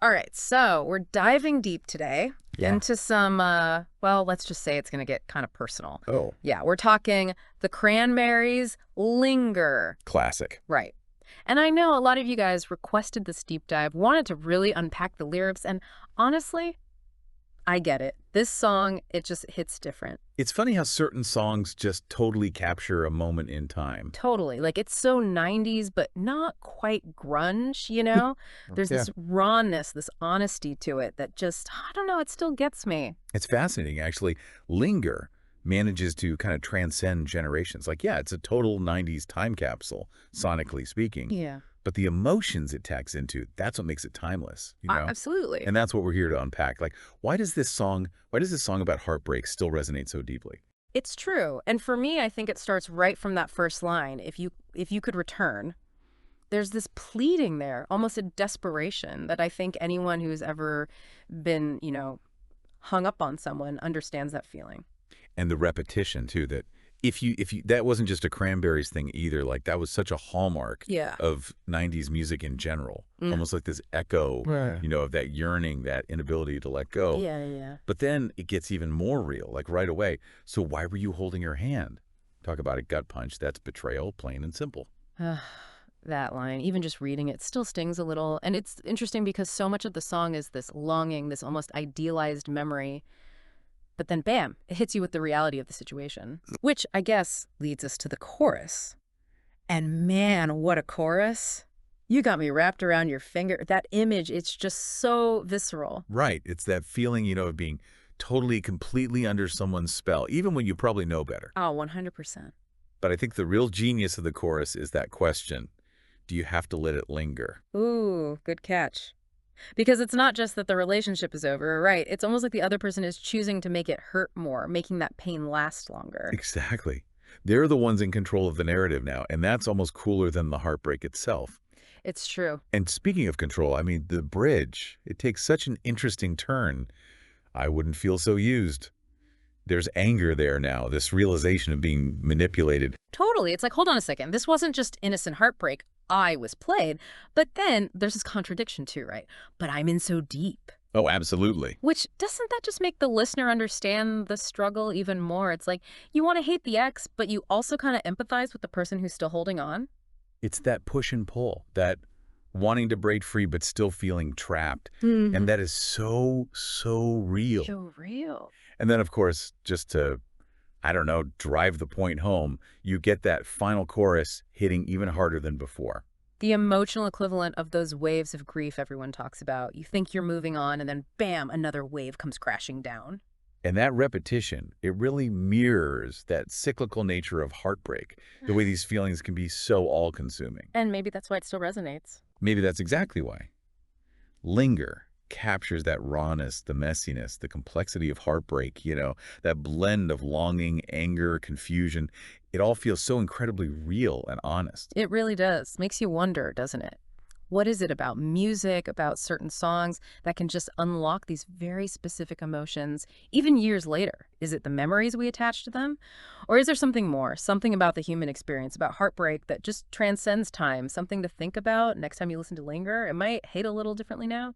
All right, so we're diving deep today Yeah. into some, well, let's just say it's going to get kind of personal. Oh, Yeah, we're talking the Cranberries Linger. classic. Right. And I know a lot of you guys requested this deep dive, wanted to really unpack the lyrics, and honestly, I get it. This song, it just hits different. It's funny how certain songs just totally capture a moment in time. Totally. Like, it's so 90s, but not quite grunge, you know? There's Yeah. this rawness, this honesty to it that just, I don't know, it still gets me. It's fascinating, actually. Linger manages to kind of transcend generations. Like, yeah, it's a total 90s time capsule, sonically speaking. Yeah. But the emotions it taps into, that's what makes it timeless, you know? Absolutely. And that's what we're here to unpack. Like, why does this song about heartbreak still resonate so deeply? It's true. And for me, I think it starts right from that first line. If you could return, there's this pleading there, almost a desperation that I think anyone who's ever been, hung up on someone understands that feeling. And the repetition too, that if you that wasn't just a Cranberries thing either. Like, that was such a hallmark Yeah. of 90s music in general, Mm. almost like this echo, Right. of that yearning, that inability to let go. Yeah, yeah. But then it gets even more real, like right away. So why were you holding her hand? Talk about a gut punch. That's betrayal, plain and simple. That line, even just reading it, still stings a little. And it's interesting because so much of the song is this longing, this almost idealized memory. But then, bam, it hits you with the reality of the situation, which I guess leads us to the chorus. And man, what a chorus. You got me wrapped around your finger. That image, it's just so visceral. Right. It's that feeling, of being totally, completely under someone's spell, even when you probably know better. Oh, 100%. But I think the real genius of the chorus is that question: do you have to let it linger? Ooh, good catch. Because it's not just that the relationship is over, right? It's almost like the other person is choosing to make it hurt more, making that pain last longer. Exactly. They're the ones in control of the narrative now, and that's almost cooler than the heartbreak itself. It's true. And speaking of control, I mean, the bridge, it takes such an interesting turn. I wouldn't feel so used. There's anger there now, this realization of being manipulated. Totally. It's like, hold on a second. This wasn't just innocent heartbreak. I was played. But then there's this contradiction too, right? But I'm in so deep. Oh, absolutely. Which doesn't that just make the listener understand the struggle even more? It's like you want to hate the ex, but you also kind of empathize with the person who's still holding on. It's that push and pull, that wanting to break free but still feeling trapped. Mm-hmm. And that is so, so real. So real. And then, of course, just to, I don't know, drive the point home, you get that final chorus hitting even harder than before. The emotional equivalent of those waves of grief everyone talks about. You think you're moving on, and then bam, another wave comes crashing down. And that repetition, it really mirrors that cyclical nature of heartbreak, the way these feelings can be so all-consuming. And maybe that's why it still resonates. Maybe that's exactly why. Linger captures that rawness, the messiness, the complexity of heartbreak, that blend of longing, anger, confusion. It all feels so incredibly real and honest. It really does. Makes you wonder, doesn't it? What is it about music, about certain songs that can just unlock these very specific emotions, even years later? Is it the memories we attach to them? Or is there something more, something about the human experience, about heartbreak that just transcends time, something to think about next time you listen to Linger? It might hit a little differently now.